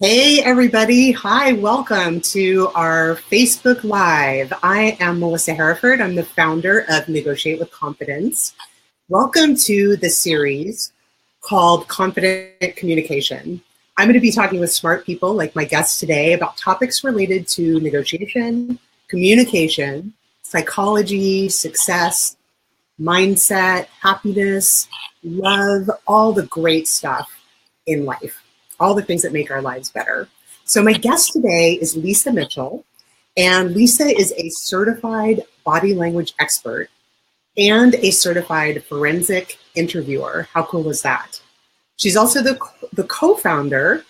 Hey everybody, hi, welcome to our Facebook Live. I am Melissa Hereford. I'm the founder of Negotiate with Confidence. Welcome to the series called Confident Communication. I'm going to be talking with smart people like my guests today about topics related to negotiation, communication, psychology, success, mindset, happiness, love, all the great stuff in life. All the things that make our lives better. So my guest today is Lisa Mitchell, and Lisa is a certified body language expert and a certified forensic interviewer. How cool is that? She's also the co-founder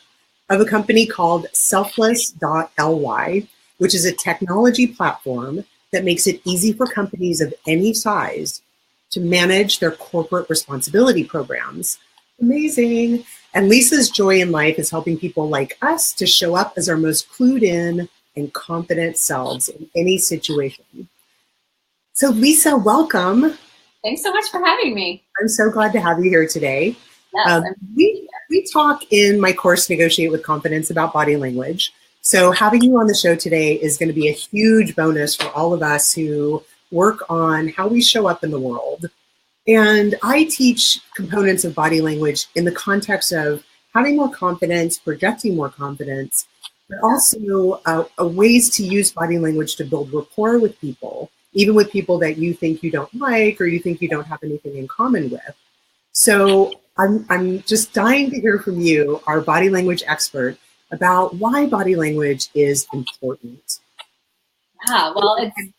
of a company called Selfless.ly, which is a technology platform that makes it easy for companies of any size to manage their corporate responsibility programs. Amazing. And Lisa's joy in life is helping people like us to show up as our most clued in and confident selves in any situation. So Lisa, welcome. Thanks so much for having me. I'm so glad to have you here today. Yes, we talk in my course, Negotiate with Confidence, about body language. So having you on the show today is going to be a huge bonus for all of us who work on how we show up in the world. And I teach components of body language in the context of having more confidence, projecting more confidence, but also ways to use body language to build rapport with people, even with people that you think you don't like or you think you don't have anything in common with. So I'm just dying to hear from you, our body language expert, about why body language is important. Yeah, well,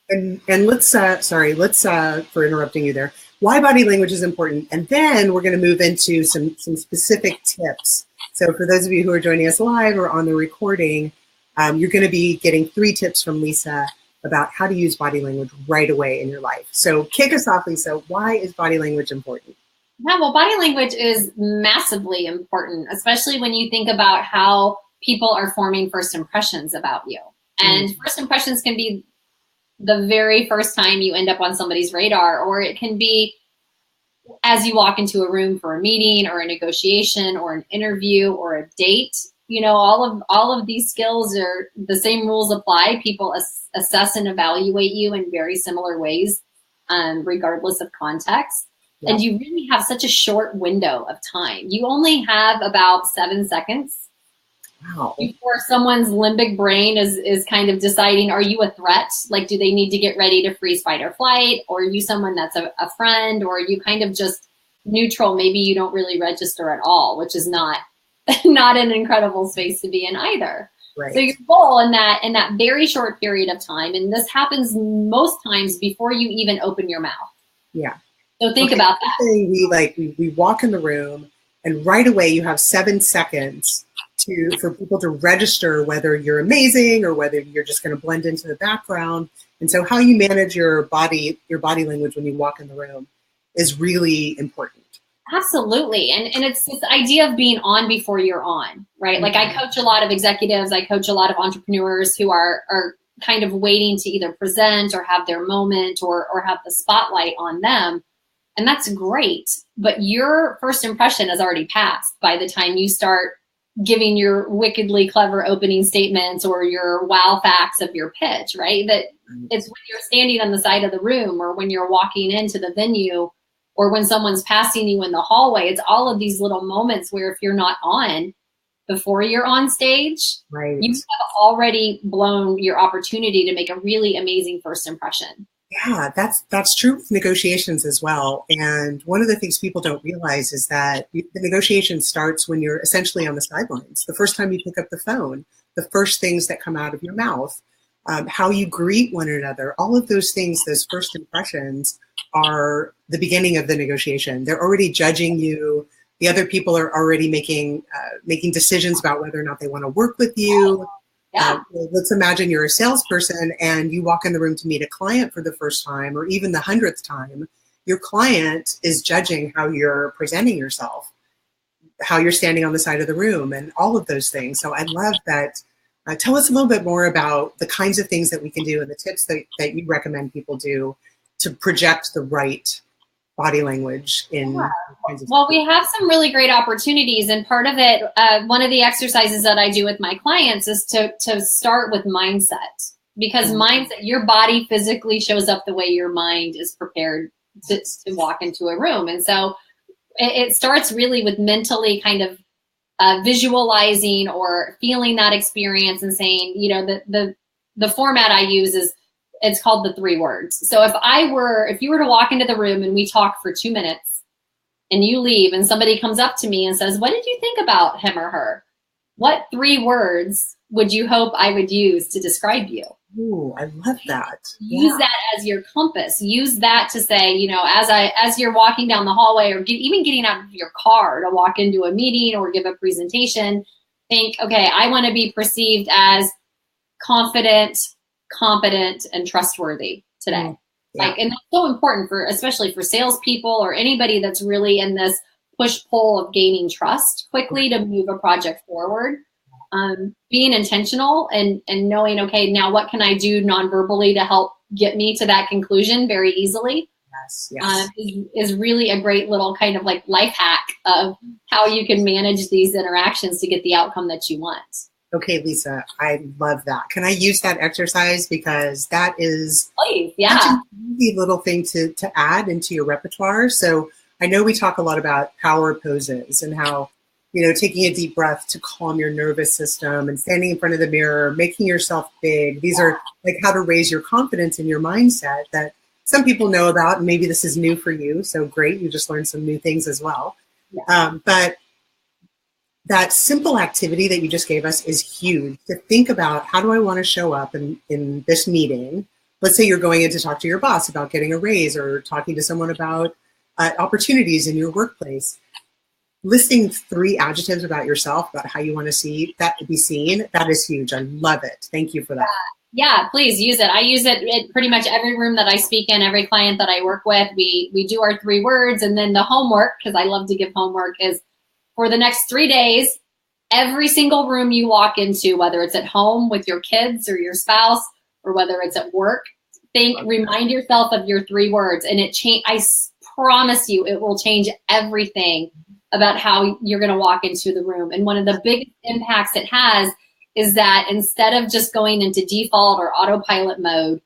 and let's for interrupting you there. Why body language is important, and then we're going to move into some specific tips. So for those of you who are joining us live or on the recording, you're going to be getting 3 tips from Lisa about how to use body language right away in your life. So kick us off, Lisa. Why is body language important? Yeah, well, body language is massively important, especially when you think about how people are forming first impressions about you. And first impressions can be the very first time you end up on somebody's radar, or it can be as you walk into a room for a meeting or a negotiation or an interview or a date. You know, all of these skills are the same rules apply. People assess and evaluate you in very similar ways, regardless of context. Yeah. And you really have such a short window of time. You only have about 7 seconds. Wow. Before someone's limbic brain is kind of deciding, are you a threat? Like, do they need to get ready to freeze, fight, or flight? Or are you someone that's a friend? Or are you kind of just neutral? Maybe you don't really register at all, which is not an incredible space to be in either. Right. So your goal in that very short period of time, and this happens most times before you even open your mouth. Yeah. So think about that. We walk in the room, and right away you have 7 seconds for people to register whether you're amazing or whether you're just going to blend into the background. And so how you manage your body language when you walk in the room is really important. Absolutely. And it's this idea of being on before you're on, right? Mm-hmm. Like I coach a lot of executives, I coach a lot of entrepreneurs who are kind of waiting to either present or have their moment or have the spotlight on them. And that's great. But your first impression has already passed by the time you start giving your wickedly clever opening statements or your wow facts of your pitch, right? That it's when you're standing on the side of the room or when you're walking into the venue or when someone's passing you in the hallway. It's all of these little moments where if you're not on before you're on stage, right, you have already blown your opportunity to make a really amazing first impression. Yeah, that's true with negotiations as well. And one of the things people don't realize is that the negotiation starts when you're essentially on the sidelines. The first time you pick up the phone, the first things that come out of your mouth, how you greet one another, all of those things, those first impressions are the beginning of the negotiation. They're already judging you. The other people are already making decisions about whether or not they want to work with you. Yeah. Let's imagine you're a salesperson and you walk in the room to meet a client for the first time or even the 100th time. Your client is judging how you're presenting yourself, how you're standing on the side of the room, and all of those things. So I love that. Tell us a little bit more about the kinds of things that we can do and the tips that you recommend people do to project the right body language in kinds of Well, we have some really great opportunities, and part of it, one of the exercises that I do with my clients is to start with mindset, because mindset, your body physically shows up the way your mind is prepared to walk into a room. And so it starts really with mentally kind of visualizing or feeling that experience and saying, you know, the format I use is, it's called the 3 words. So if you were to walk into the room and we talk for 2 minutes and you leave and somebody comes up to me and says, what did you think about him or her? What 3 words would you hope I would use to describe you? Ooh, I love that. Use that as your compass. Use that to say, you know, as you're walking down the hallway or even getting out of your car to walk into a meeting or give a presentation, think, okay, I want to be perceived as confident, competent, and trustworthy today. Yeah. Like, and that's so important for, especially for salespeople or anybody that's really in this push-pull of gaining trust quickly to move a project forward. Being intentional and knowing, okay, now what can I do non-verbally to help get me to that conclusion very easily? Yes. Is really a great little kind of like life hack of how you can manage these interactions to get the outcome that you want. Okay, Lisa, I love that. Can I use that exercise? Because that is Please, yeah, such an easy little thing to add into your repertoire. So I know we talk a lot about power poses and how, you know, taking a deep breath to calm your nervous system and standing in front of the mirror, making yourself big. These are like how to raise your confidence in your mindset that some people know about, and maybe this is new for you. So great, you just learned some new things as well. Yeah. But that simple activity that you just gave us is huge, to think about, how do I want to show up in this meeting? Let's say you're going in to talk to your boss about getting a raise or talking to someone about opportunities in your workplace. Listing 3 adjectives about yourself, about how you want to see that to be seen, that is huge. I love it. Thank you for that. Yeah, please use it. I use it in pretty much every room that I speak in, every client that I work with. We do our 3 words, and then the homework, because I love to give homework, is for the next 3 days, every single room you walk into, whether it's at home with your kids or your spouse, or whether it's at work, remind yourself of your 3 words, and I promise you, it will change everything about how you're going to walk into the room. And one of the biggest impacts it has is that instead of just going into default or autopilot mode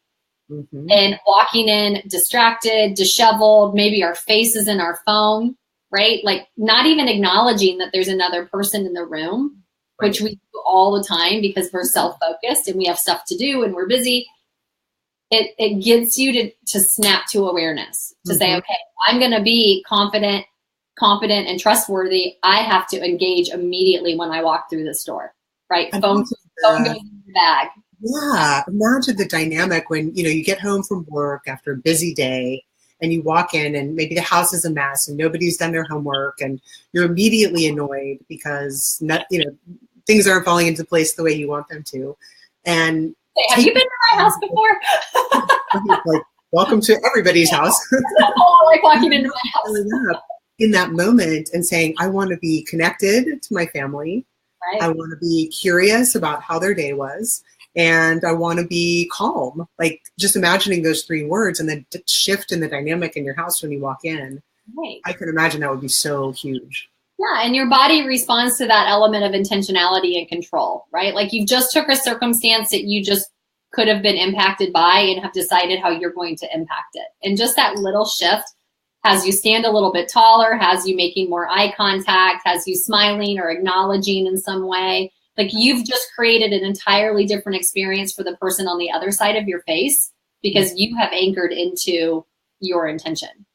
and walking in distracted, disheveled, maybe our face is in our phone, right? Like not even acknowledging that there's another person in the room, which we do all the time because we're self-focused and we have stuff to do and we're busy. It gets you to snap to awareness, to say, okay, I'm going to be confident, competent, and trustworthy. I have to engage immediately when I walk through this door, right? Phone goes in your bag. Yeah, imagine the dynamic when, you know, you get home from work after a busy day and you walk in and maybe the house is a mess and nobody's done their homework and you're immediately annoyed because things aren't falling into place the way you want them to. And have you been to my house before? Like, welcome to everybody's house. Oh, like walking into my house. In that moment and saying, I want to be connected to my family. Right. I want to be curious about how their day was. And I want to be calm. Like just imagining those 3 words and the shift in the dynamic in your house when you walk in. Right. I can imagine that would be so huge. Yeah, and your body responds to that element of intentionality and control, right? Like you just took a circumstance that you just could have been impacted by and have decided how you're going to impact it. And just that little shift has you stand a little bit taller, has you making more eye contact, has you smiling or acknowledging in some way. Like you've just created an entirely different experience for the person on the other side of your face because you have anchored into your intention.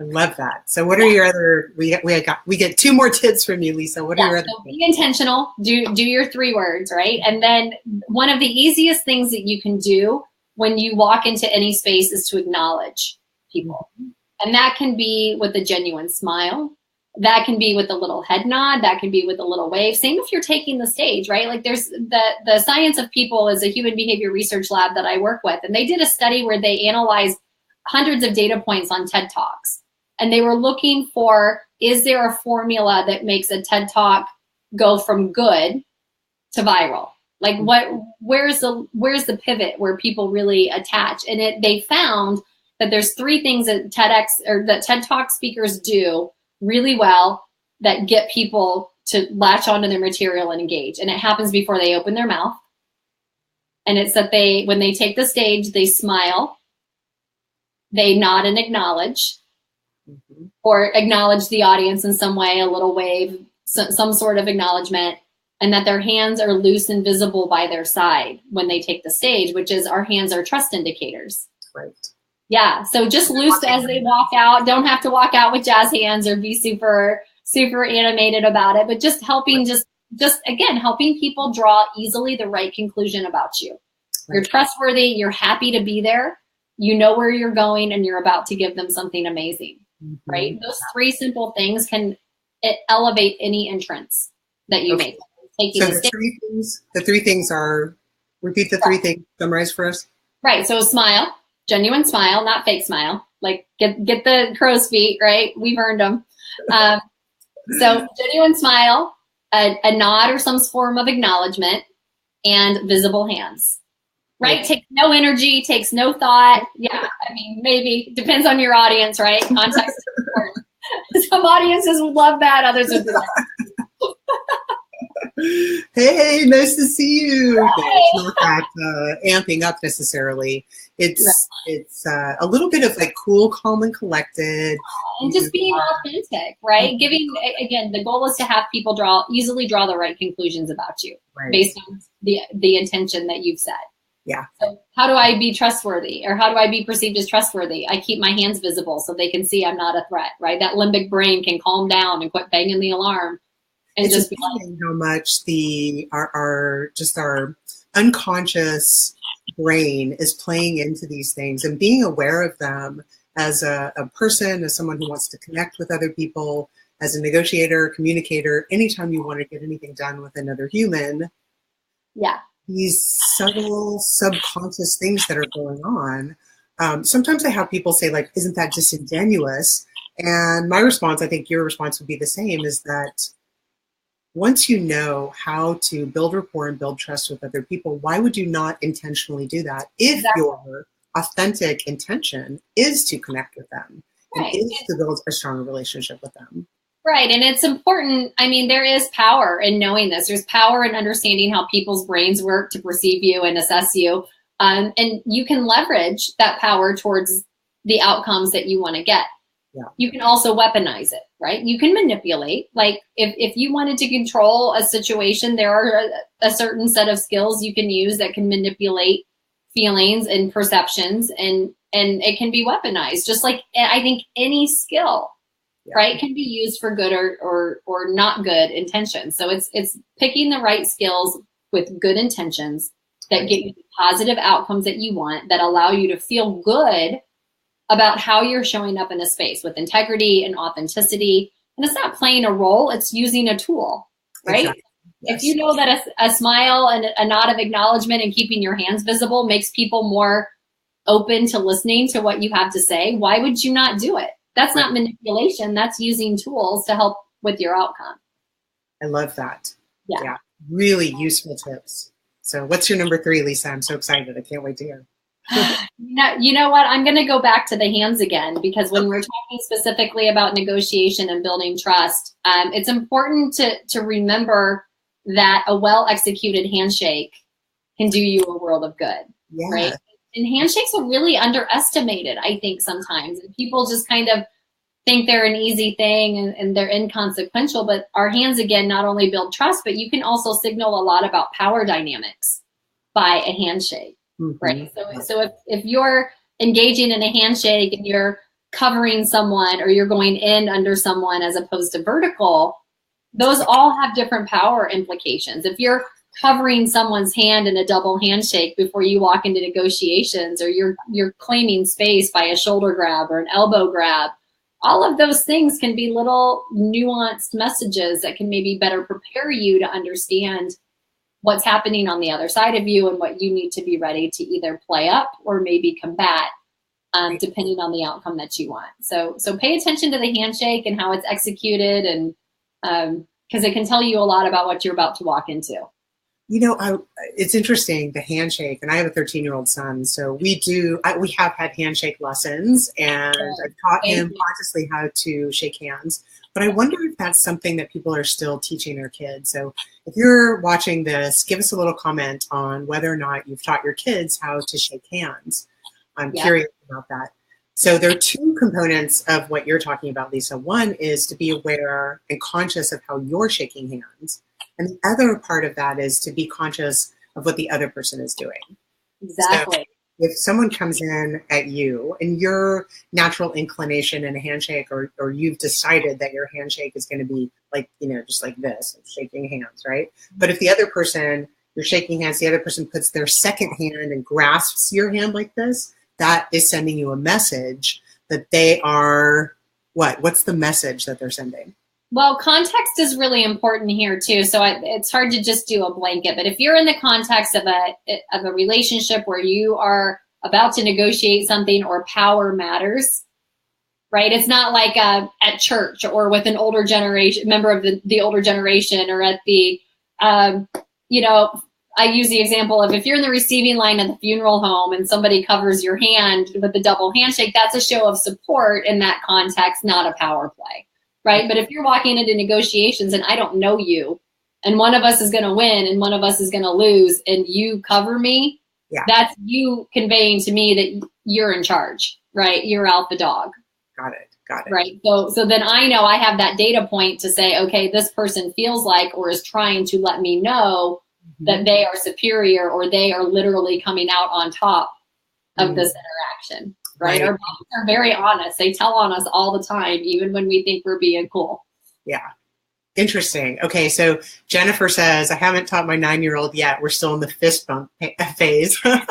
I love that. So what are your other, we get 2 more tips from you, Lisa. What are your other so be intentional, do your 3 words, right? And then one of the easiest things that you can do when you walk into any space is to acknowledge people. And that can be with a genuine smile. That can be with a little head nod. That can be with a little wave. Same if you're taking the stage, right? Like there's the Science of People is a human behavior research lab that I work with. And they did a study where they analyzed hundreds of data points on TED Talks. And they were looking for, is there a formula that makes a TED Talk go from good to viral? Like where's the pivot where people really attach? And they found that there's 3 things that TEDx or that TED Talk speakers do really well that get people to latch onto their material and engage. And it happens before they open their mouth. And it's that when they take the stage, they smile, they nod and acknowledge, or acknowledge the audience in some way, a little wave, some sort of acknowledgement, and that their hands are loose and visible by their side when they take the stage, which is our hands are trust indicators. Right. Yeah. So just loose as they walk out. Don't have to walk out with jazz hands or be super, super animated about it, but just helping, just again, helping people draw easily the right conclusion about you. Right. You're trustworthy. You're happy to be there. You know where you're going, and you're about to give them something amazing. Right. Those 3 simple things can elevate any entrance that you make. So the 3 things are, repeat the 3 things, summarize for us. Right. So a smile, genuine smile, not fake smile. Like get the crow's feet, right? We've earned them. So genuine smile, a nod or some form of acknowledgement, and visible hands. Right? Takes no energy, takes no thought. Yeah, I mean, maybe depends on your audience, right? Context is important. Some audiences would love that, others would be like, hey, nice to see you. Hey. It's not that amping up necessarily. It's a little bit of like cool, calm, and collected. And just being authentic, right? Giving, again, the goal is to have people easily draw the right conclusions about you based on the intention that you've set. Yeah. So how do I be trustworthy, or how do I be perceived as trustworthy? I keep my hands visible so they can see I'm not a threat, right? That limbic brain can calm down and quit banging the alarm. And it's just be like how much our unconscious brain is playing into these things, and being aware of them as a person, as someone who wants to connect with other people, as a negotiator, communicator, anytime you want to get anything done with another human. Yeah. These subtle subconscious things that are going on. Sometimes I have people say, like, isn't that disingenuous? And my response, I think your response would be the same, is that once you know how to build rapport and build trust with other people, why would you not intentionally do that if your authentic intention is to connect with them and is to build a stronger relationship with them? Right. And it's important. I mean, there is power in knowing this. There's power in understanding how people's brains work to perceive you and assess you. And you can leverage that power towards the outcomes that you want to get. Yeah. You can also weaponize it, right? You can manipulate. Like if you wanted to control a situation, there are a certain set of skills you can use that can manipulate feelings and perceptions, and it can be weaponized. Just like I think any skill, right, can be used for good or not good intentions. So it's picking the right skills with good intentions that get you the positive outcomes that you want, that allow you to feel good about how you're showing up in a space with integrity and authenticity. And it's not playing a role, it's using a tool, right? Exactly. Yes. If you know that a smile and a nod of acknowledgement and keeping your hands visible makes people more open to listening to what you have to say, why would you not do it? That's not manipulation. That's using tools to help with your outcome. I love that. Yeah. Really useful tips. So what's your number 3, Lisa? I'm so excited. I can't wait to hear. You know what? I'm going to go back to the hands again, because when we're talking specifically about negotiation and building trust, it's important to remember that a well-executed handshake can do you a world of good, right? And handshakes are really underestimated, I think, sometimes. And people just kind of think they're an easy thing and they're inconsequential. But our hands, again, not only build trust, but you can also signal a lot about power dynamics by a handshake, right? So if you're engaging in a handshake and you're covering someone, or you're going in under someone as opposed to vertical, those all have different power implications. If you're covering someone's hand in a double handshake before you walk into negotiations, or you're claiming space by a shoulder grab or an elbow grab, all of those things can be little nuanced messages that can maybe better prepare you to understand what's happening on the other side of you and what you need to be ready to either play up or maybe combat, depending on the outcome that you want. So pay attention to the handshake and how it's executed, and because it can tell you a lot about what you're about to walk into. It's interesting, the handshake, and I have a 13-year-old son, so we have had handshake lessons, and I've taught him consciously how to shake hands. But I wonder if that's something that people are still teaching their kids. So if you're watching this, give us a little comment on whether or not you've taught your kids how to shake hands. I'm curious about that. So there are two components of what you're talking about, Lisa. One is to be aware and conscious of how you're shaking hands. And the other part of that is to be conscious of what the other person is doing. Exactly. So if someone comes in at you and your natural inclination in a handshake, or you've decided that your handshake is going to be like, just like this, shaking hands, right? But if the other person, you're shaking hands, the other person puts their second hand and grasps your hand like this, that is sending you a message that they are what's the message that they're sending? Well, context is really important here too. So it's hard to just do a blanket, but if you're in the context of a relationship where you are about to negotiate something or power matters, right? It's not like at church or with an older generation, member of the older generation, or at the, I use the example of if you're in the receiving line at the funeral home and somebody covers your hand with a double handshake, that's a show of support in that context, not a power play. Right. But if you're walking into negotiations and I don't know you and one of us is going to win and one of us is going to lose and you cover me, that's you conveying to me that you're in charge. Right. You're alpha dog. Got it. Right. So then I know I have that data point to say, OK, this person feels like or is trying to let me know that they are superior or they are literally coming out on top of this interaction. Right. Our bosses are very honest. They tell on us all the time, even when we think we're being cool. Yeah. Interesting. Okay. So Jennifer says, I haven't taught my 9-year-old yet. We're still in the fist bump phase. I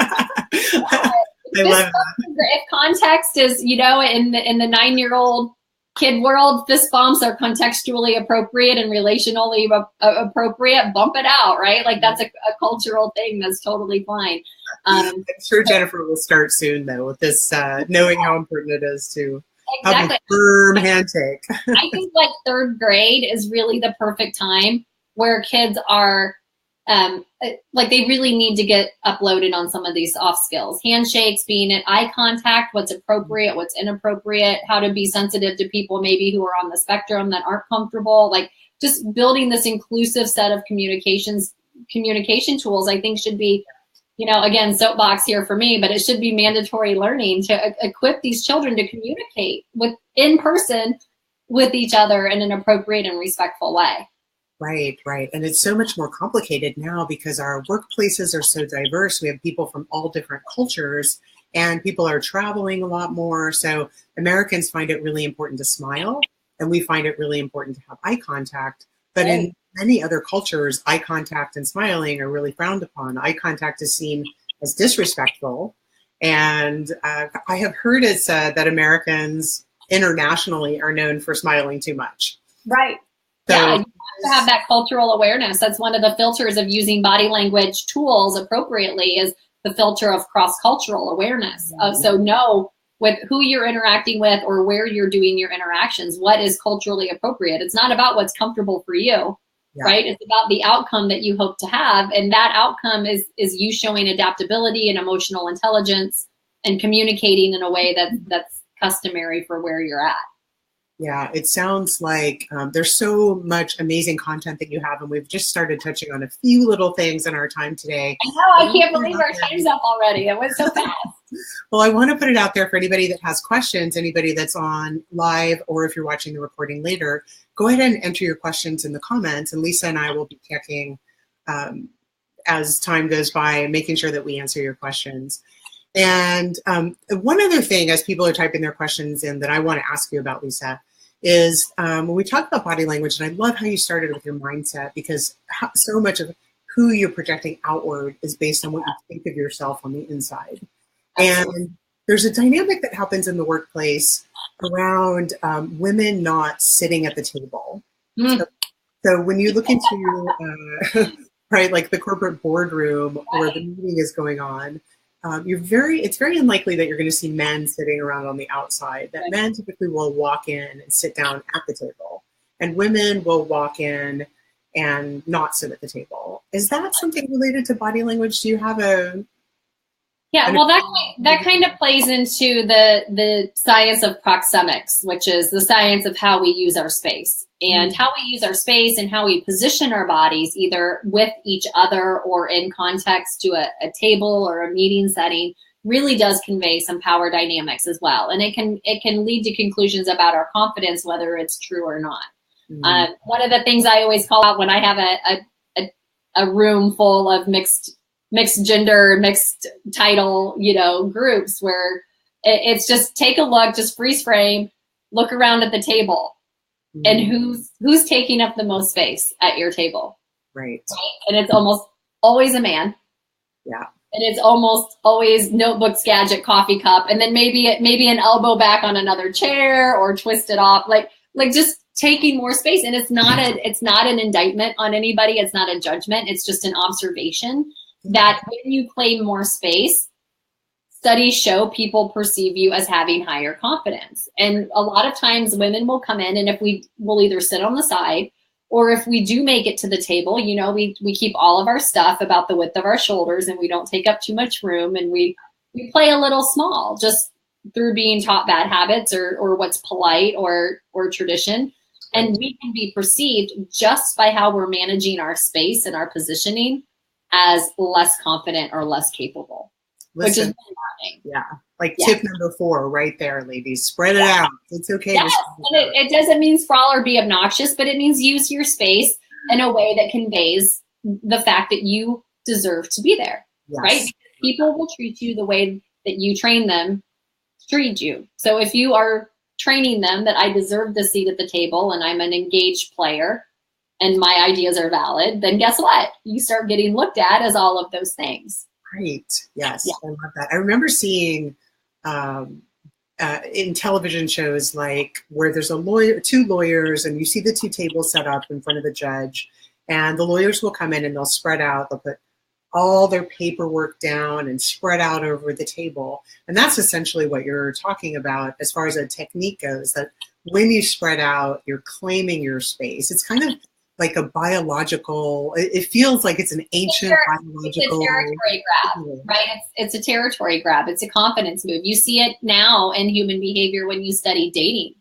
love that. If context is, in the 9-year-old kid world, fist bumps are contextually appropriate and relationally appropriate. Bump it out. Right. Like that's a cultural thing. That's totally fine. I'm sure Jennifer will start soon, though, with this, knowing how important it is to have a firm handshake. I think like 3rd grade is really the perfect time where kids are like they really need to get uploaded on some of these soft skills. Handshakes, being at eye contact, what's appropriate, what's inappropriate, how to be sensitive to people maybe who are on the spectrum that aren't comfortable. Like just building this inclusive set of communication tools, I think should be, again, soapbox here for me, but it should be mandatory learning to equip these children to communicate in person with each other in an appropriate and respectful way. Right. And it's so much more complicated now because our workplaces are so diverse. We have people from all different cultures and people are traveling a lot more. So Americans find it really important to smile and we find it really important to have eye contact. But in many other cultures, eye contact and smiling are really frowned upon. Eye contact is seen as disrespectful. And I have heard it said that Americans internationally are known for smiling too much. Right. So, you have to have that cultural awareness. That's one of the filters of using body language tools appropriately is the filter of cross-cultural awareness. So know with who you're interacting with or where you're doing your interactions, what is culturally appropriate. It's not about what's comfortable for you, right? It's about the outcome that you hope to have. And that outcome is you showing adaptability and emotional intelligence and communicating in a way that's customary for where you're at. Yeah, it sounds like there's so much amazing content that you have, and we've just started touching on a few little things in our time today. I know, I can't believe our time's up already. It went so fast. Well, I want to put it out there for anybody that has questions, anybody that's on live, or if you're watching the recording later, go ahead and enter your questions in the comments, and Lisa and I will be checking as time goes by and making sure that we answer your questions. And one other thing, as people are typing their questions in, that I want to ask you about, Lisa, is when we talk about body language, and I love how you started with your mindset, because so much of who you're projecting outward is based on what you think of yourself on the inside. Absolutely. And there's a dynamic that happens in the workplace around women not sitting at the table. So when you look into, right, like the corporate boardroom where the meeting is going on, it's very unlikely that you're going to see men sitting around on the outside. That men typically will walk in and sit down at the table, and women will walk in and not sit at the table. Is that something related to body language? Do you have a... Yeah, well, that kind of plays into the science of proxemics, which is the science of how we use our space and how we use our space and how we position our bodies either with each other or in context to a table or a meeting setting really does convey some power dynamics as well. And it can lead to conclusions about our confidence, whether it's true or not. One of the things I always call out when I have a room full of mixed gender, mixed title, groups where it's just take a look, just freeze frame, look around at the table and who's taking up the most space at your table. Right. And it's almost always a man. Yeah. And it's almost always notebooks, gadget, coffee cup. And then maybe an elbow back on another chair or twisted off, like just taking more space. And it's not an indictment on anybody. It's not a judgment. It's just an observation that when you claim more space, studies show people perceive you as having higher confidence. And a lot of times women will come in and if we'll either sit on the side or if we do make it to the table, we keep all of our stuff about the width of our shoulders and we don't take up too much room and we play a little small just through being taught bad habits or what's polite or tradition. And we can be perceived just by how we're managing our space and our positioning as less confident or less capable. Which is yeah. Tip number 4 right there, ladies. Spread it out. It's okay. Yes. And it doesn't mean sprawl or be obnoxious, but it means use your space in a way that conveys the fact that you deserve to be there. Yes. Right? Because people will treat you the way that you train them to treat you. So if you are training them that I deserve the seat at the table and I'm an engaged player and my ideas are valid, then guess what? You start getting looked at as all of those things. Right. Yes. Yeah. I love that. I remember seeing in television shows where there's two lawyers and you see the two tables set up in front of the judge and the lawyers will come in and they'll spread out, they'll put all their paperwork down and spread out over the table. And that's essentially what you're talking about as far as a technique goes, that when you spread out, you're claiming your space. It's kind of like a biological, it feels like it's an ancient biological. It's a territory grab, right? It's a territory grab. It's a confidence move. You see it now in human behavior when you study dating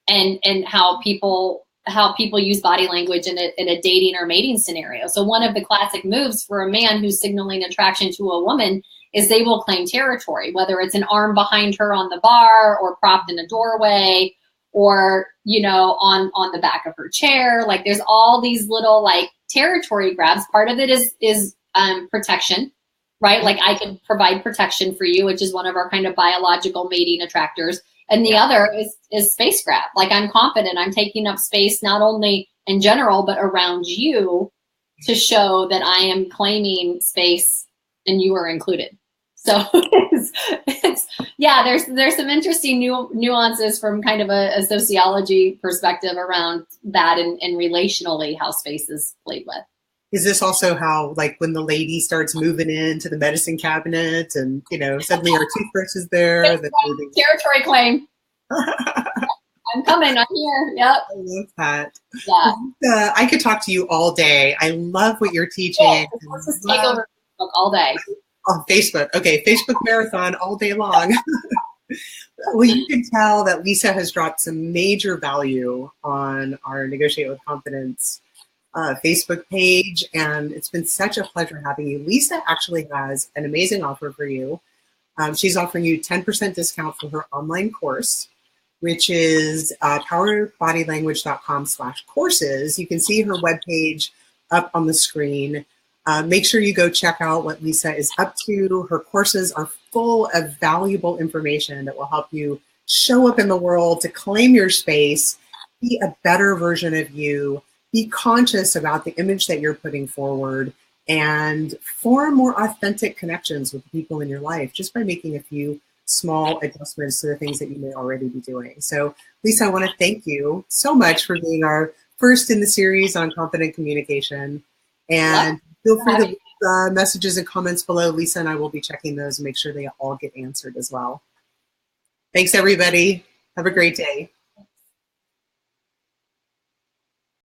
and how people use body language in a dating or mating scenario. So one of the classic moves for a man who's signaling attraction to a woman is they will claim territory, whether it's an arm behind her on the bar or propped in a doorway or, on the back of her chair. There's all these little territory grabs. Part of it is protection, right? I can provide protection for you, which is one of our kind of biological mating attractors. And the other is space grab. I'm confident I'm taking up space, not only in general, but around you to show that I am claiming space and you are included. So there's some interesting nuances from kind of a sociology perspective around that and relationally how space is played with. Is this also how, when the lady starts moving into the medicine cabinet and, suddenly our toothbrush is there? Territory claim. I'm coming. I'm here. Yep. I love that. Yeah. I could talk to you all day. I love what you're teaching. Yeah, let's just take over Facebook all day. On Facebook. Okay, Facebook marathon all day long. Well, you can tell that Lisa has dropped some major value on our Negotiate with Confidence Facebook page, and it's been such a pleasure having you. Lisa actually has an amazing offer for you. She's offering you 10% discount for her online course, which is powerbodylanguage.com/courses. You can see her webpage up on the screen. Make sure you go check out what Lisa is up to. Her courses are full of valuable information that will help you show up in the world, to claim your space, be a better version of you, be conscious about the image that you're putting forward, and form more authentic connections with the people in your life just by making a few small adjustments to the things that you may already be doing. So, Lisa, I want to thank you so much for being our first in the series on confident communication. And feel free to leave messages and comments below. Lisa and I will be checking those and make sure they all get answered as well. Thanks, everybody. Have a great day.